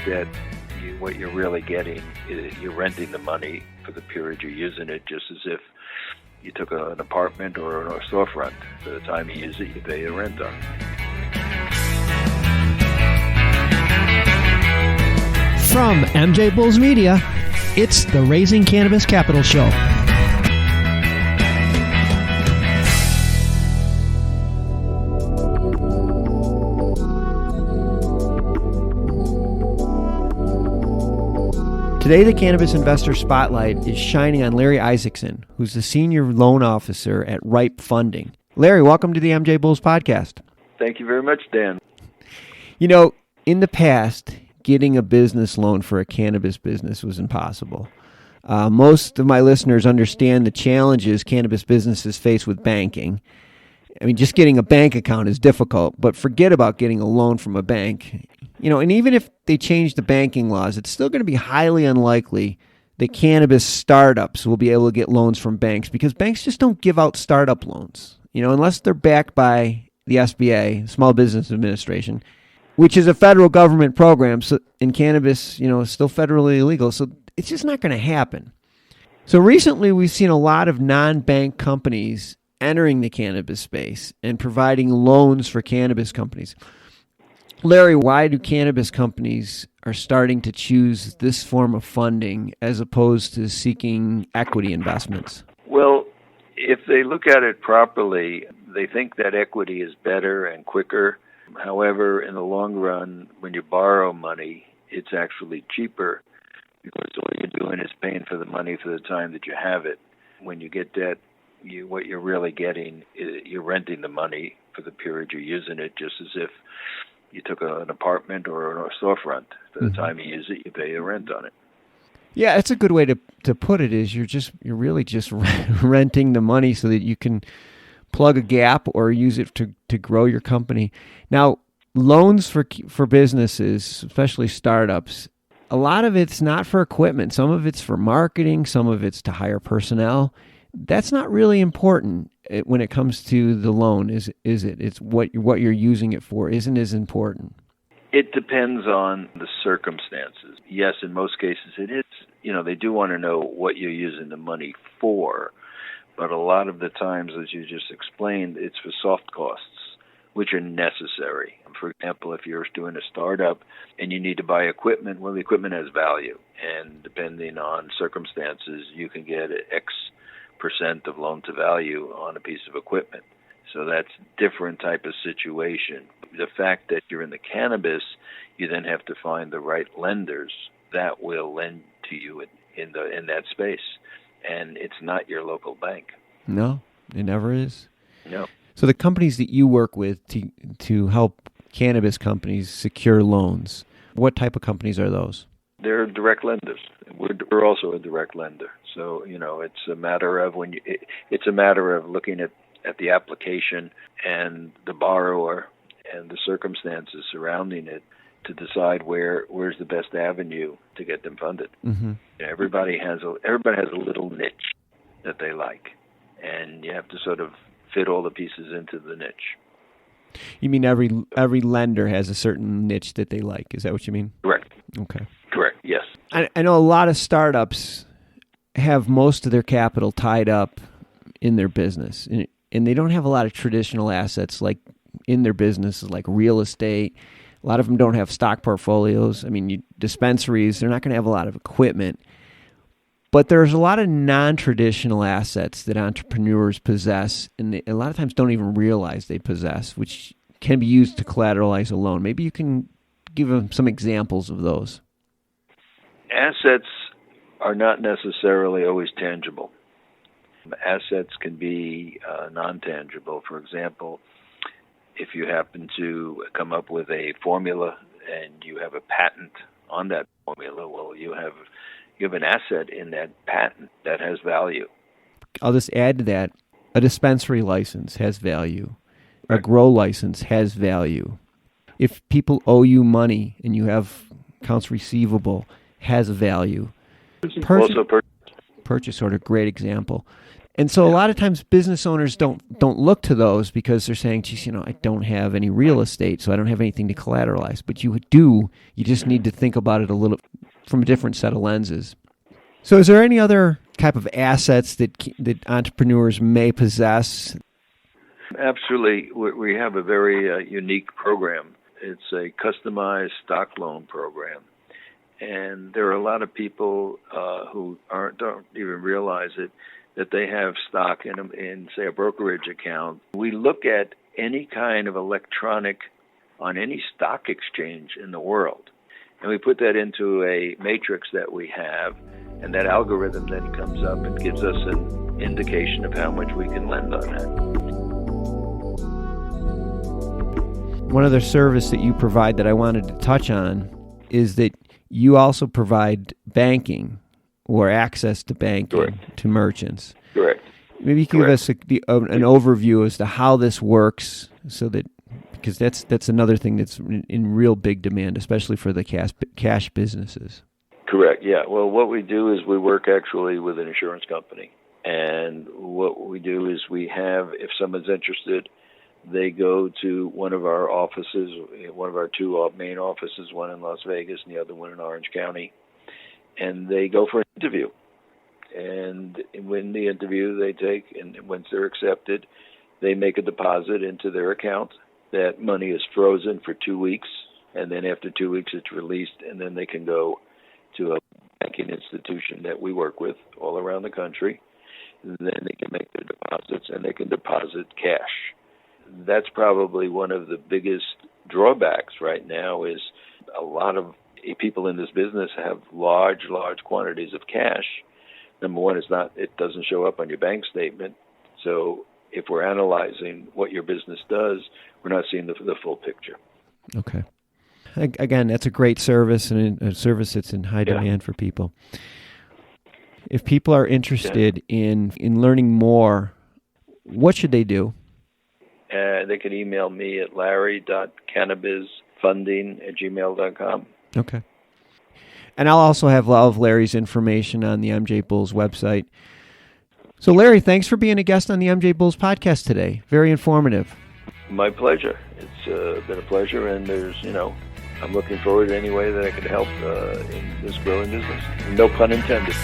debt, what you're really getting is you're renting the money for the period you're using it, just as if you took an apartment or a storefront. By the time you use it, you pay the rent on it. From MJBulls Media, it's the Raising Cannabis Capital Show. Today, the Cannabis Investor Spotlight is shining on Larry Issacson, who's the Senior Loan Officer at Ripe Funding. Larry, welcome to the MJBulls podcast. Thank you very much, Dan. You know, in the past, getting a business loan for a cannabis business was impossible. Most of my listeners understand the challenges cannabis businesses face with banking. I mean, just getting a bank account is difficult, but forget about getting a loan from a bank. You know, and even if they change the banking laws, it's still going to be highly unlikely that cannabis startups will be able to get loans from banks because banks just don't give out startup loans, you know, unless they're backed by the SBA, Small Business Administration, which is a federal government program. So in cannabis, you know, it's still federally illegal. So it's just not going to happen. So recently we've seen a lot of non-bank companies entering the cannabis space and providing loans for cannabis companies. Larry, why do cannabis companies are starting to choose this form of funding as opposed to seeking equity investments? Well, if they look at it properly, they think that equity is better and quicker. However, in the long run, when you borrow money, it's actually cheaper because all you're doing is paying for the money for the time that you have it. When you get debt, what you're really getting is you're renting the money for the period you're using it, just as if you took an apartment or a storefront. By the time you use it, you pay the rent on it. Yeah, it's a good way to put it. Is you're really just renting the money so that you can plug a gap or use it to grow your company. Now, loans for businesses, especially startups, a lot of it's not for equipment. Some of it's for marketing. Some of it's to hire personnel. That's not really important when it comes to the loan, is it? It's what you're using it for isn't as important. It depends on the circumstances. Yes, in most cases it is. You know, they do want to know what you're using the money for, but a lot of the times, as you just explained, it's for soft costs, which are necessary. For example, if you're doing a startup and you need to buy equipment, well, the equipment has value, and depending on circumstances, you can get X% of loan to value on a piece of equipment. So that's a different type of situation. The fact that you're in the cannabis, you then have to find the right lenders that will lend to you in that space. And it's not your local bank. No, it never is. No. So the companies that you work with to help cannabis companies secure loans, what type of companies are those? They're direct lenders. We're also a direct lender. So, you know, it's a matter of looking at the application and the borrower and the circumstances surrounding it to decide where's the best avenue to get them funded. Mm-hmm. You know, everybody has a little niche that they like, and you have to sort of fit all the pieces into the niche. You mean every lender has a certain niche that they like? Is that what you mean? Correct. Okay. Correct. Yes. I know a lot of startups have most of their capital tied up in their business, and they don't have a lot of traditional assets like in their businesses, like real estate. A lot of them don't have stock portfolios. I mean, dispensaries, they're not going to have a lot of equipment. But there's a lot of non-traditional assets that entrepreneurs possess, and they, a lot of times don't even realize they possess, which can be used to collateralize a loan. Maybe you can give them some examples of those. Assets are not necessarily always tangible. Assets can be non-tangible. For example, if you happen to come up with a formula and you have a patent on that formula, well, you have an asset in that patent that has value. I'll just add to that, a dispensary license has value. Right. A grow license has value. If people owe you money and you have accounts receivable, has a value. Purchase order, great example. And so a lot of times business owners don't look to those because they're saying, geez, I don't have any real estate, so I don't have anything to collateralize. But you do. You just need to think about it a little from a different set of lenses. So is there any other type of assets that entrepreneurs may possess? Absolutely. We have a very unique program. It's a customized stock loan program. And there are a lot of people who don't even realize it, that they have stock in, say, a brokerage account. We look at any kind of electronic on any stock exchange in the world, and we put that into a matrix that we have, and that algorithm then comes up and gives us an indication of how much we can lend on that. One other service that you provide that I wanted to touch on is that you also provide banking or access to banking. Correct. To merchants. Correct. Maybe you can give us an overview as to how this works, so that because that's another thing that's in real big demand, especially for the cash businesses. Correct. Yeah. Well, what we do is we work actually with an insurance company, and what we do is we have, if someone's interested, they go to one of our offices, one of our two main offices, one in Las Vegas and the other one in Orange County, and they go for an interview. And when the interview they take, and once they're accepted, they make a deposit into their account. That money is frozen for 2 weeks, and then after 2 weeks it's released, and then they can go to a banking institution that we work with all around the country. And then they can make their deposits, and they can deposit cash. That's probably one of the biggest drawbacks right now, is a lot of people in this business have large quantities of cash. Number one, it doesn't show up on your bank statement. So if we're analyzing what your business does, we're not seeing the full picture. Okay. Again, that's a great service, and a service that's in high demand for people. If people are interested in learning more, what should they do? They can email me at larry.cannabisfunding@gmail.com. Okay. And I'll also have all of Larry's information on the MJBulls website. So, Larry, thanks for being a guest on the MJBulls podcast today. Very informative. My pleasure. It's been a pleasure, and I'm looking forward to any way that I can help in this growing business. No pun intended.